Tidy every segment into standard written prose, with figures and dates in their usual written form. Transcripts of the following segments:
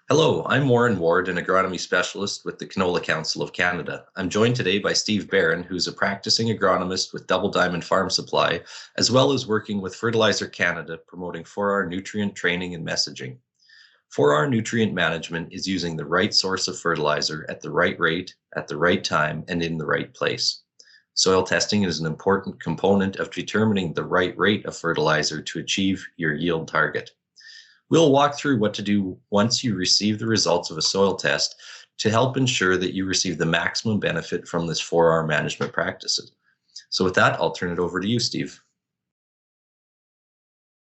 Hello, I'm Warren Ward, an agronomy specialist with the Canola Council of Canada. I'm joined today by Steve Barron, who's a practicing agronomist with Double Diamond Farm Supply, as well as working with Fertilizer Canada, promoting 4R nutrient training and messaging. 4R nutrient management is using the right source of fertilizer at the right rate, at the right time, and in the right place. Soil testing is an important component of determining the right rate of fertilizer to achieve your yield target. We'll walk through what to do once you receive the results of a soil test to help ensure that you receive the maximum benefit from this 4R management practices. So with that, I'll turn it over to you, Steve.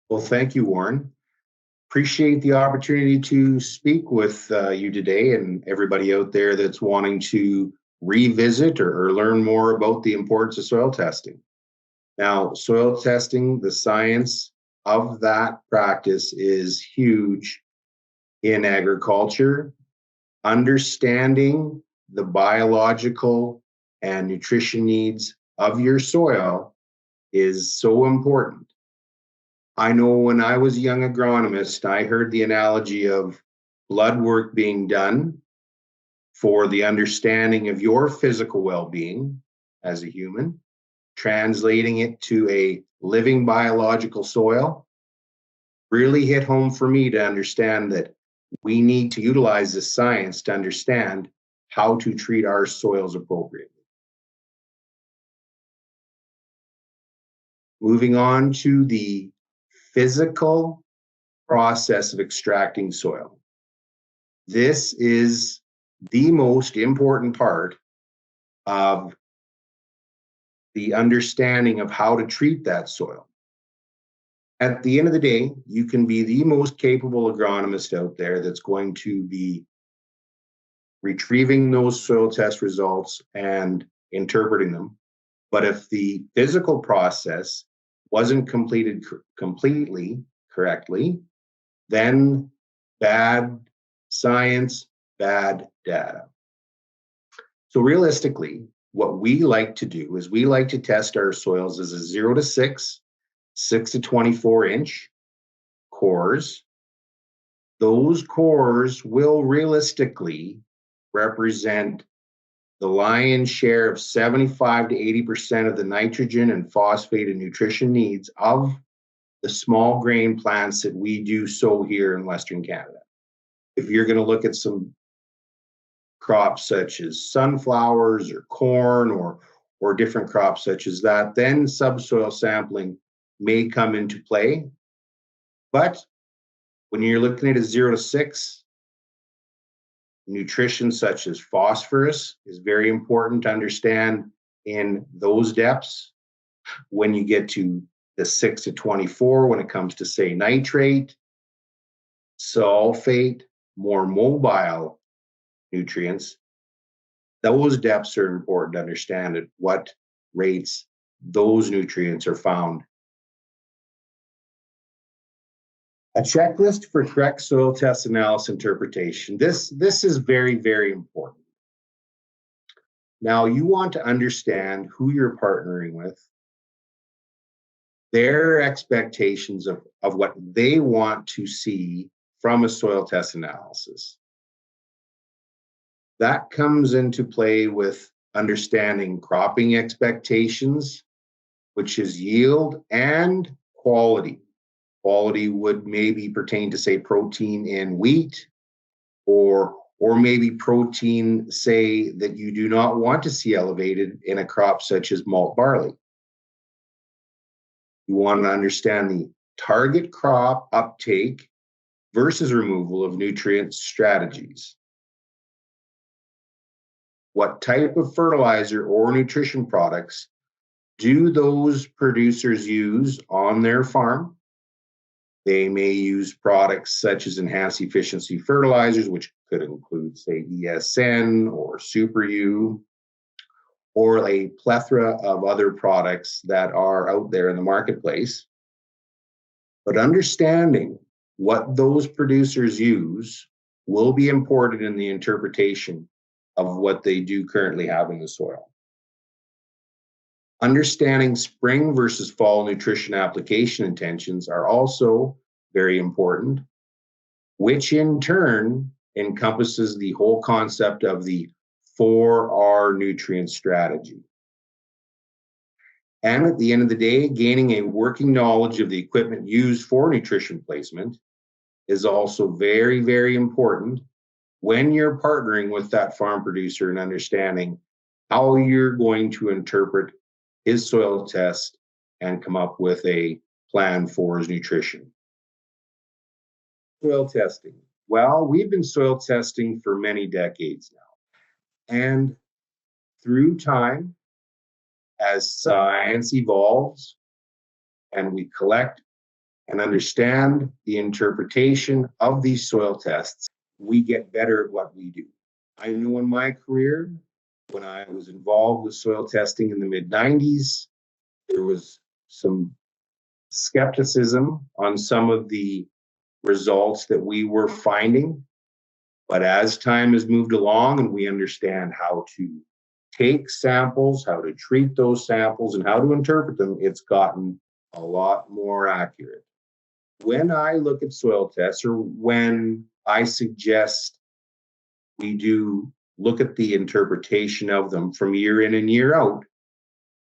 Well, thank you, Warren. Appreciate the opportunity to speak with you today and everybody out there that's wanting to revisit or learn more about the importance of soil testing. Now, soil testing, the science of that practice is huge in agriculture. Understanding the biological and nutrition needs of your soil is so important. I know when I was a young agronomist, I heard the analogy of blood work being done for the understanding of your physical well-being as a human, translating it to a living biological soil, really hit home for me to understand that we need to utilize this science to understand how to treat our soils appropriately. Moving on to the physical process of extracting soil. This is the most important part of the understanding of how to treat that soil. At the end of the day, you can be the most capable agronomist out there that's going to be retrieving those soil test results and interpreting them. But if the physical process wasn't completed completely correctly, then bad science, bad data. So realistically, what we like to do is we like to test our soils as a 0 to 6, 6 to 24 inch cores. Those cores will realistically represent the lion's share of 75 to 80% of the nitrogen and phosphate and nutrition needs of the small grain plants that we do sow here in Western Canada. If you're going to look at some crops such as sunflowers or corn or different crops such as that, then subsoil sampling may come into play. But when you're looking at a 0 to 6, nutrition such as phosphorus is very important to understand in those depths. When you get to the 6 to 24, when it comes to, say, nitrate, sulfate, more mobile nutrients, those depths are important to understand at what rates those nutrients are found. A checklist for correct soil test analysis interpretation. This is very, very important. Now, you want to understand who you're partnering with, their expectations of what they want to see from a soil test analysis. That comes into play with understanding cropping expectations, which is yield and quality. Quality would maybe pertain to, say, protein in wheat, or maybe protein, say, that you do not want to see elevated in a crop such as malt barley. You want to understand the target crop uptake versus removal of nutrient strategies. What type of fertilizer or nutrition products do those producers use on their farm? They may use products such as enhanced efficiency fertilizers, which could include, say, ESN or Super U, or a plethora of other products that are out there in the marketplace. But understanding what those producers use will be important in the interpretation of what they do currently have in the soil. Understanding spring versus fall nutrition application intentions are also very important, which in turn encompasses the whole concept of the 4R nutrient strategy. And at the end of the day, gaining a working knowledge of the equipment used for nutrition placement is also very, very important when you're partnering with that farm producer and understanding how you're going to interpret his soil test and come up with a plan for his nutrition. Soil testing. Well, we've been soil testing for many decades now. And through time, as science evolves and we collect and understand the interpretation of these soil tests, we get better at what we do. I know in my career, when I was involved with soil testing in the mid-90s, there was some skepticism on some of the results that we were finding. But as time has moved along and we understand how to take samples, how to treat those samples, and how to interpret them, it's gotten a lot more accurate. When I look at soil tests, or when I suggest we do look at the interpretation of them from year in and year out,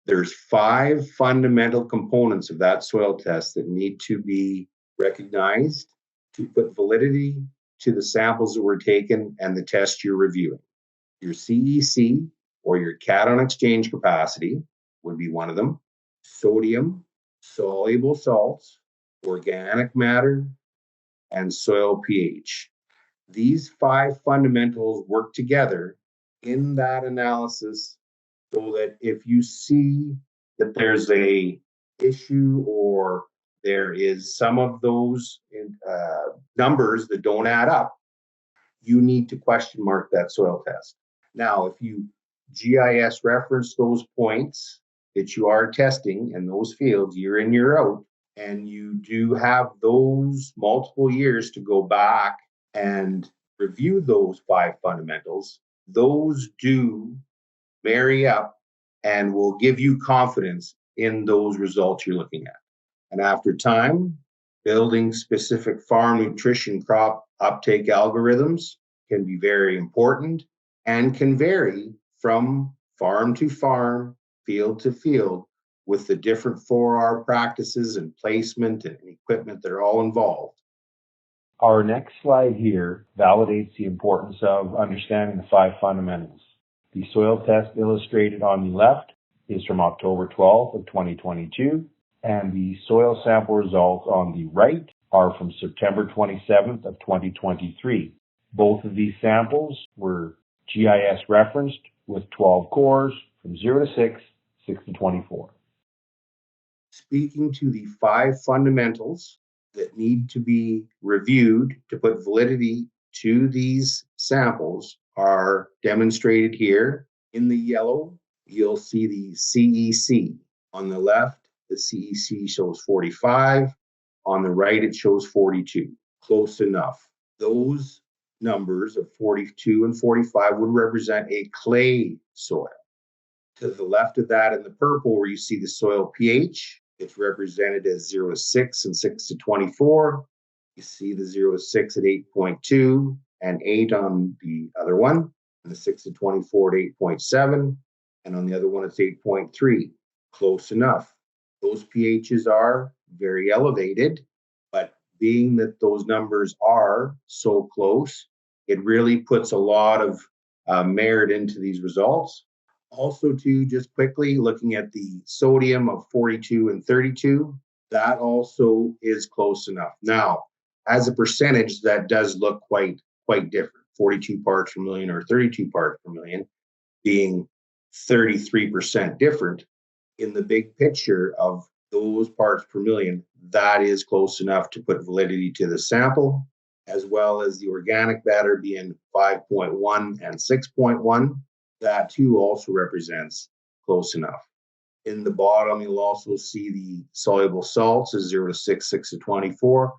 there's 5 fundamental components of that soil test that need to be recognized to put validity to the samples that were taken and the test you're reviewing. Your CEC, or your cation exchange capacity, would be one of them. Sodium, soluble salts, organic matter, and soil pH. These 5 fundamentals work together in that analysis so that if you see that there's a issue or there is some of those numbers that don't add up, you need to question mark that soil test. Now, if you GIS reference those points that you are testing in those fields year in, year out, and you do have those multiple years to go back and review those 5 fundamentals, those do marry up and will give you confidence in those results you're looking at. And after time, building specific farm nutrition crop uptake algorithms can be very important and can vary from farm to farm, field to field, with the different 4R practices and placement and equipment that are all involved. Our next slide here validates the importance of understanding the 5 fundamentals. The soil test illustrated on the left is from October 12th of 2022, and the soil sample results on the right are from September 27th of 2023. Both of these samples were GIS referenced with 12 cores from 0 to 6, 6 to 24. Speaking to the 5 fundamentals that need to be reviewed to put validity to these samples are demonstrated here. In the yellow, you'll see the CEC. On the left, the CEC shows 45. On the right, it shows 42. Close enough. Those numbers of 42 and 45 would represent a clay soil. To the left of that in the purple, where you see the soil pH, it's represented as 0 to 6 and 6 to 24. You see the 0 to 6 at 8.2 and 8 on the other one, and the 6 to 24 at 8.7, and on the other one it's 8.3. Close enough. Those pHs are very elevated, but being that those numbers are so close, it really puts a lot of merit into these results. Also, too, just quickly looking at the sodium of 42 and 32, that also is close enough. Now, as a percentage, that does look quite different. 42 parts per million or 32 parts per million being 33% different. In the big picture of those parts per million, that is close enough to put validity to the sample, as well as the organic matter being 5.1 and 6.1. That too also represents close enough. In the bottom, you'll also see the soluble salts as 0 to 6, 6 to 24.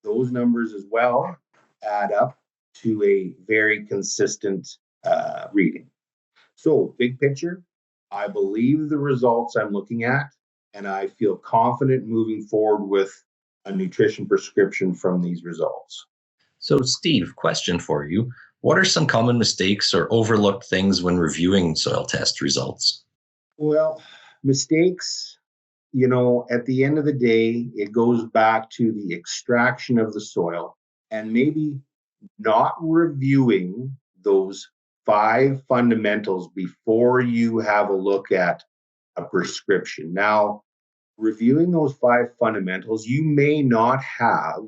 Those numbers as well add up to a very consistent reading. So, big picture, I believe the results I'm looking at, and I feel confident moving forward with a nutrition prescription from these results. So, Steve, question for you. What are some common mistakes or overlooked things when reviewing soil test results? Well, mistakes, at the end of the day, it goes back to the extraction of the soil and maybe not reviewing those 5 fundamentals before you have a look at a prescription. Now, reviewing those 5 fundamentals, you may not have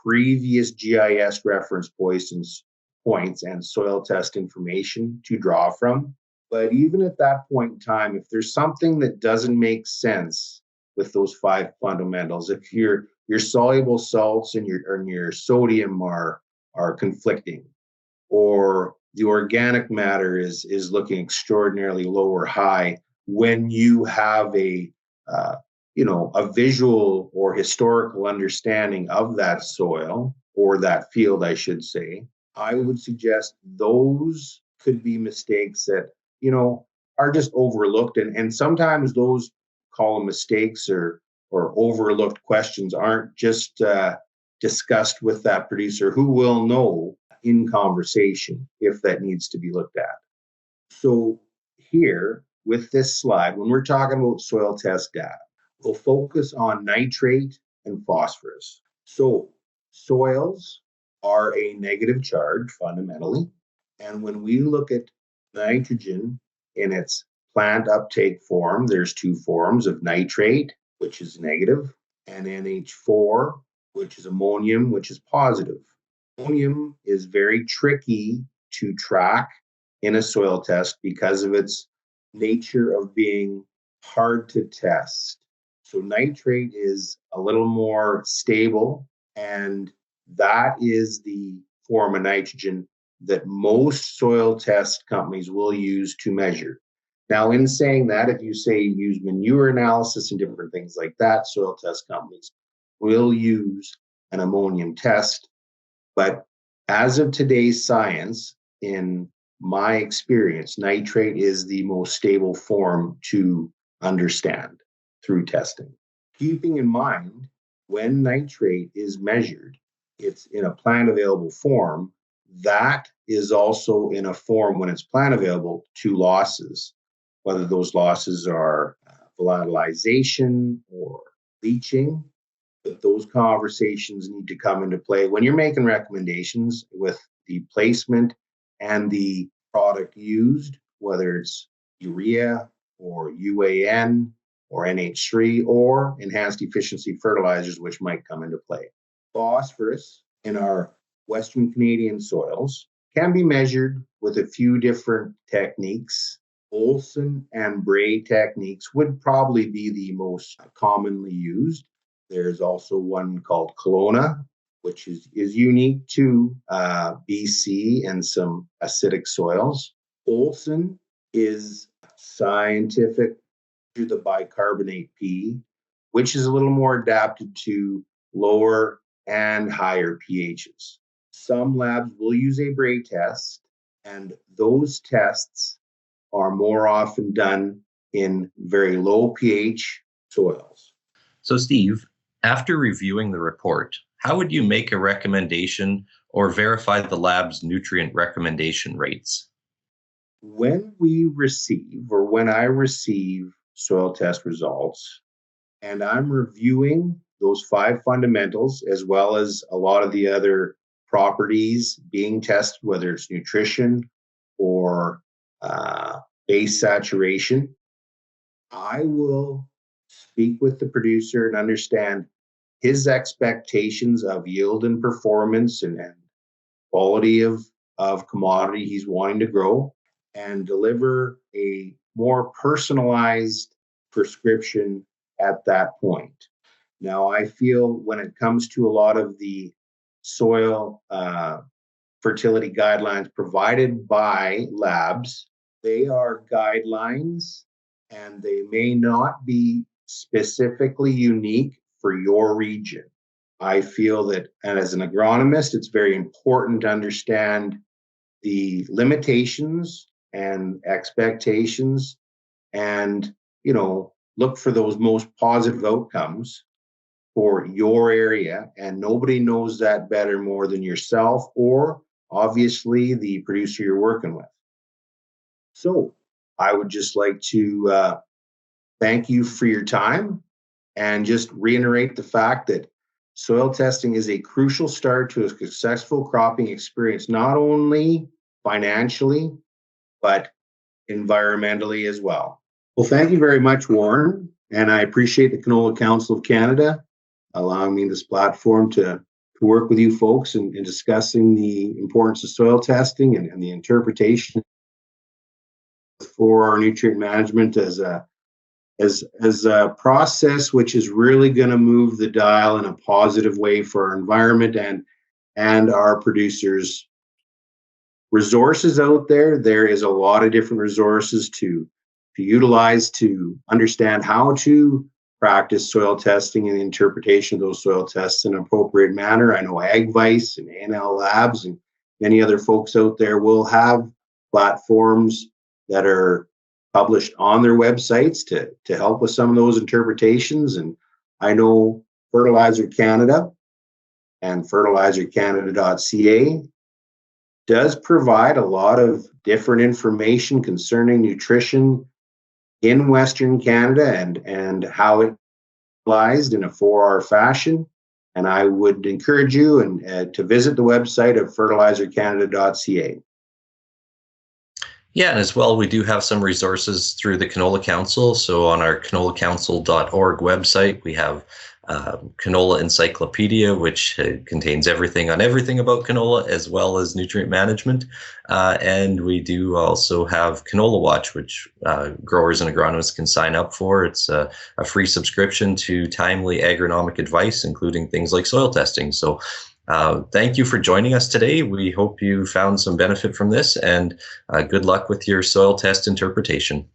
previous GIS reference points and soil test information to draw from. But even at that point in time, if there's something that doesn't make sense with those 5 fundamentals, if your soluble salts and your sodium are conflicting, or the organic matter is looking extraordinarily low or high, when you have uh, a visual or historical understanding of that soil or that field, I should say, I would suggest those could be mistakes that, are just overlooked. And sometimes those, call them mistakes or overlooked questions, aren't just discussed with that producer, who will know in conversation if that needs to be looked at. So here with this slide, when we're talking about soil test data, we'll focus on nitrate and phosphorus. So soils are a negative charge fundamentally. And when we look at nitrogen in its plant uptake form, there's 2 forms of nitrate, which is negative, and NH4, which is ammonium, which is positive. Ammonium is very tricky to track in a soil test because of its nature of being hard to test. So nitrate is a little more stable, and that is the form of nitrogen that most soil test companies will use to measure. Now, in saying that, if you say use manure analysis and different things like that, soil test companies will use an ammonium test. But as of today's science, in my experience, nitrate is the most stable form to understand through testing. Keeping in mind, when nitrate is measured, it's in a plant available form. That is also in a form, when it's plant available, to losses, whether those losses are volatilization or leaching. But those conversations need to come into play when you're making recommendations with the placement and the product used, whether it's urea or UAN or NH3 or enhanced efficiency fertilizers, which might come into play. Phosphorus in our Western Canadian soils can be measured with a few different techniques. Olson and Bray techniques would probably be the most commonly used. There's also one called Kelowna, which is unique to BC and some acidic soils. Olson is scientific to the bicarbonate P, which is a little more adapted to lower and higher pHs. Some labs will use a Bray test, and those tests are more often done in very low pH soils. So, Steve, after reviewing the report, how would you make a recommendation or verify the lab's nutrient recommendation rates? When when I receive soil test results, and I'm reviewing those 5 fundamentals as well as a lot of the other properties being tested, whether it's nutrition or base saturation, I will speak with the producer and understand his expectations of yield and performance and quality of commodity he's wanting to grow, and deliver a more personalized prescription at that point. Now, I feel when it comes to a lot of the soil fertility guidelines provided by labs, they are guidelines and they may not be specifically unique for your region. I feel that, and as an agronomist, it's very important to understand the limitations and expectations and, look for those most positive outcomes for your area, and nobody knows that better more than yourself or obviously the producer you're working with. So I would just like to thank you for your time and just reiterate the fact that soil testing is a crucial start to a successful cropping experience, not only financially, but environmentally as well. Well, thank you very much, Warren. And I appreciate the Canola Council of Canada allowing me this platform to work with you folks in discussing the importance of soil testing and the interpretation for our nutrient management as a process which is really going to move the dial in a positive way for our environment and our producers. Resources out there, there is a lot of different resources to utilize to understand how to practice soil testing and the interpretation of those soil tests in an appropriate manner. I know AgVice and ANL Labs and many other folks out there will have platforms that are published on their websites to help with some of those interpretations. And I know Fertilizer Canada and fertilizercanada.ca does provide a lot of different information concerning nutrition in Western Canada and how it applies in a 4R fashion. And I would encourage you to visit the website of fertilizercanada.ca. Yeah, and as well, we do have some resources through the Canola Council. So on our canolacouncil.org website, we have Canola Encyclopedia, which contains everything on everything about canola, as well as nutrient management. And we do also have Canola Watch, which growers and agronomists can sign up for. It's a free subscription to timely agronomic advice, including things like soil testing. So thank you for joining us today. We hope you found some benefit from this, and good luck with your soil test interpretation.